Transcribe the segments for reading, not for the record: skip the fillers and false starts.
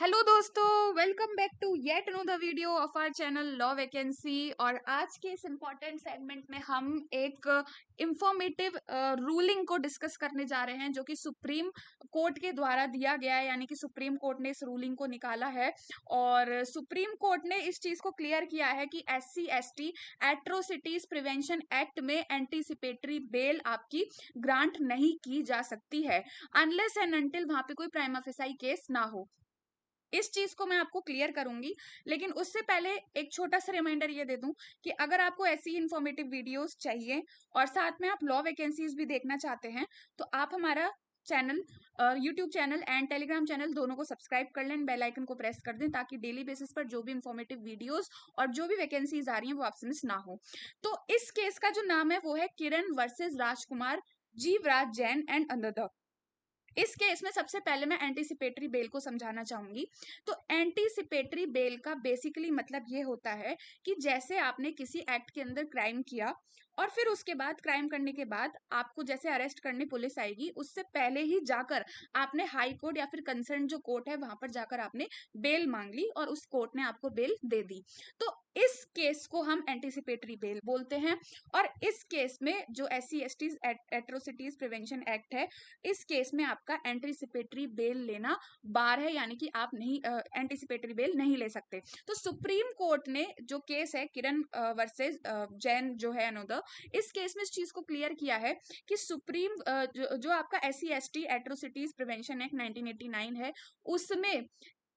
Hello दोस्तों, welcome back to yet another video of our channel law vacancy. और आज के इस इम्पॉर्टेंट सेगमेंट में हम एक इंफॉर्मेटिव रूलिंग को डिस्कस करने जा रहे हैं जो कि सुप्रीम कोर्ट के द्वारा दिया गया है, यानी कि सुप्रीम कोर्ट ने इस रूलिंग को निकाला है। और सुप्रीम कोर्ट ने इस चीज को क्लियर किया है कि SC/ST एट्रोसिटीज प्रिवेंशन एक्ट में एंटीसिपेटरी बेल आपकी ग्रांट नहीं की जा सकती है अनलेस एंड अनटिल वहां पे कोई प्राइमा फेसाई केस ना हो। इस चीज को मैं आपको क्लियर करूंगी, लेकिन उससे पहले एक छोटा सा रिमाइंडर ये दे दूं कि अगर आपको ऐसी इंफॉर्मेटिव वीडियोस चाहिए और साथ में आप लॉ वैकेंसीज भी देखना चाहते हैं तो आप हमारा channel, YouTube channel and Telegram channel दोनों को सब्सक्राइब कर लें, बेल आइकन को प्रेस कर दें ताकि डेली बेसिस पर जो भी इंफॉर्मेटिव वीडियोस और जो भी वैकेंसीज आ रही हैं वो आपसे मिस ना हो। तो इस केस का जो नाम है वो है Kiran versus Rajkumar, Jeevraj Jain and another. इस केस में सबसे पहले मैं एंटीसिपेटरी बेल को समझाना चाहूंगी। तो एंटीसिपेटरी बेल का बेसिकली मतलब ये होता है कि जैसे आपने किसी एक्ट के अंदर क्राइम किया और फिर उसके बाद क्राइम करने के बाद आपको जैसे अरेस्ट करने पुलिस आएगी, उससे पहले ही जाकर आपने हाई कोर्ट या फिर कंसर्न जो कोर्ट है वहां पर जाकर आपने बेल मांग ली और उस कोर्ट ने आपको बेल दे दी। तो इस केस को हम एंटीसिपेटरी बेल बोलते हैं। और इस केस में जो SC/ST एट्रोसिटीज प्रिवेंशन एक्ट है, इस केस में आपका एंटीसिपेटरी बेल लेना बार है, यानी कि आप नहीं एंटीसिपेटरी बेल नहीं ले सकते। तो सुप्रीम कोर्ट ने जो केस है किरण वर्सेस जैन जो है अनोदर, इस केस में इस चीज को क्लियर किया है कि सुप्रीम जो आपका SC/ST एट्रोसिटीज प्रिवेंशन एक्ट 1989 है, उसमें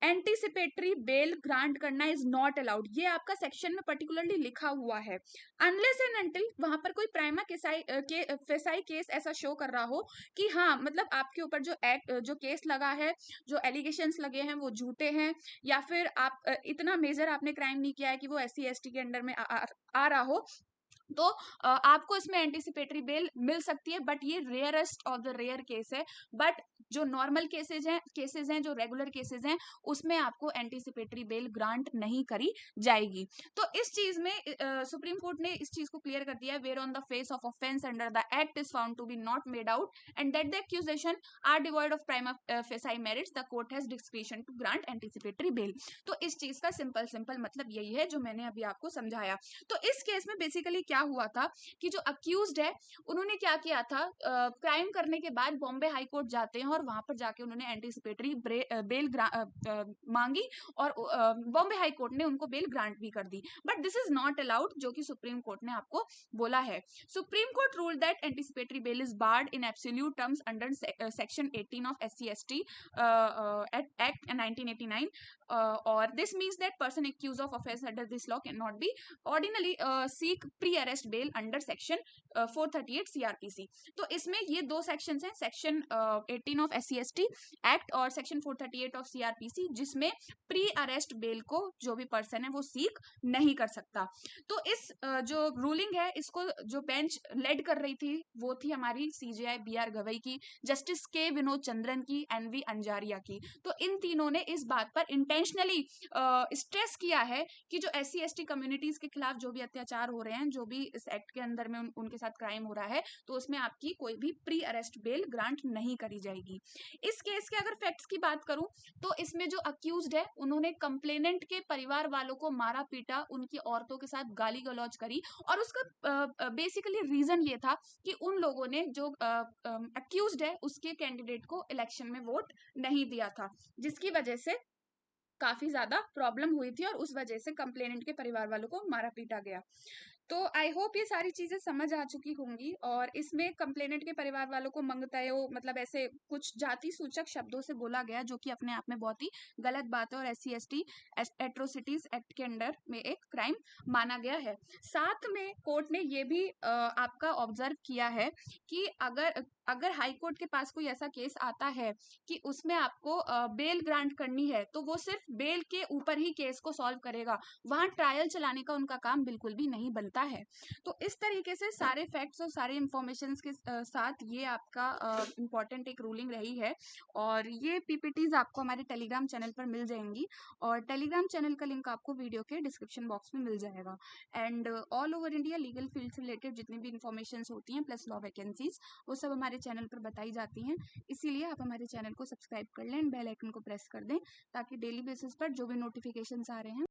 एंटीसिपेटरी बेल ग्रांट करना इज नॉट अलाउड। ये आपका सेक्शन में पर्टिकुलरली लिखा हुआ है अनलेस एंड अनटिल वहां पर कोई प्राइमा फेसाई केस ऐसा शो कर रहा हो कि हाँ, मतलब आपके ऊपर जो एक्ट जो केस लगा है, जो एलिगेशंस लगे हैं वो झूठे हैं, या फिर आप इतना मेजर आपने क्राइम नहीं किया है कि वो SC/ST के अंडर में आ रहा हो, तो आपको इसमें एंटीसिपेटरी बेल मिल सकती है। बट ये rarest of the rare case है। बट जो नॉर्मल केसेस हैं जो रेगुलर केसेस हैं, उसमें आपको एंटीसिपेटरी बेल ग्रांट नहीं करी जाएगी। तो इस चीज में सुप्रीम कोर्ट ने इस चीज को क्लियर कर दिया है, where on the face of offence under the act is found to be not made out and that the accusation are devoid of prima facie merits, the court has discretion to grant anticipatory bail. तो इस चीज का simple मतलब यही है जो मैंने अभी आपको समझाया। तो इस केस में बेसिकली क्या हुआ था कि जो अक्यूज्ड है उन्होंने क्या किया था, क्राइम करने के बाद बॉम्बे हाई कोर्ट जाते हैं और वहां पर जाके उन्होंने एंटीसिपेटरी बेल मांगी और बॉम्बे हाई कोर्ट ने उनको बेल ग्रांट भी कर दी। But this is not allowed, जो कि सुप्रीम कोर्ट ने आपको बोला है। Supreme court ruled that anticipatory bail is barred in absolute terms under section 18 of SC/ST act 1989, or this means that person accused of offense under this law cannot be ordinarily seek pre-arrest bail under section 438 CRPC। तो इसमें ये दो sections हैं, section 18 of SC/ST act और section 438 of CRPC, जिसमें pre arrest bell को जो भी पर्सन है वो सीक नहीं कर सकता। तो इस जो रूलिंग है इसको जो बेंच लेड कर रही थी वो थी हमारी CJI BR गवई की, जस्टिस के विनोद चंद्रन की, NV अंजारिया की। तो इन तीनों ने इस बात पर इंटेंशनली स्ट्रेस किया है कि जो SC/ST कम्युनिटीज के खिलाफ जो भी अत्याचार हो रहे हैं, जो भी इस एक्ट के अंदर में उनके साथ क्राइम हो रहा है, तो उसमें आपकी कोई भी प्री अरेस्ट बेल ग्रांट नहीं करी जाएगी। इस केस के अगर फैक्ट्स की बात करूं तो इसमें जो अक्यूज्ड है उन्होंने कंप्लेनेंट के परिवार वालों को मारा पीटा, उनकी औरतों के साथ गाली गलौज करी, और उसका बेसिकली रीजन ये था कि उन लोगों ने जो अक्यूज्ड है उसके कैंडिडेट को इलेक्शन में वोट नहीं दिया था, जिसकी वजह से काफी ज्यादा प्रॉब्लम हुई थी और उस वजह से कंप्लेनेंट के परिवार वालों को मारा पीटा गया। तो आई होप ये सारी चीजें समझ आ चुकी होंगी। और इसमें कंप्लेनेंट के परिवार वालों को मंगतायो मतलब ऐसे कुछ जाति सूचक शब्दों से बोला गया, जो कि अपने आप में बहुत ही गलत बात है और SC/ST एट्रोसिटीज एक्ट के अंडर में एक क्राइम माना गया है। साथ में कोर्ट ने ये भी आपका ऑब्जर्व किया है कि अगर अगर हाई कोर्ट के पास कोई ऐसा केस आता है कि उसमें आपको बेल ग्रांट करनी है, तो वो सिर्फ बेल के ऊपर ही केस को सॉल्व करेगा, वहां ट्रायल चलाने का उनका काम बिल्कुल भी नहीं मिलता है। तो इस तरीके से सारे फैक्ट्स और सारे इंफॉर्मेशन के साथ ये आपका इम्पॉर्टेंट एक रूलिंग रही है, और ये पीपीटीज आपको हमारे टेलीग्राम चैनल पर मिल जाएंगी, और टेलीग्राम चैनल का लिंक आपको वीडियो के डिस्क्रिप्शन बॉक्स में मिल जाएगा। And all over India legal field से रिलेटेड जितनी भी इंफॉर्मेशन होती हैं प्लस लॉ वैकेंसीज, वो सब हमारे चैनल पर बताई जाती हैं। इसीलिए आप हमारे चैनल को सब्सक्राइब कर लें, बेल आइकन को प्रेस कर दें, ताकि डेली बेसिस पर जो भी नोटिफिकेशंस आ रहे हैं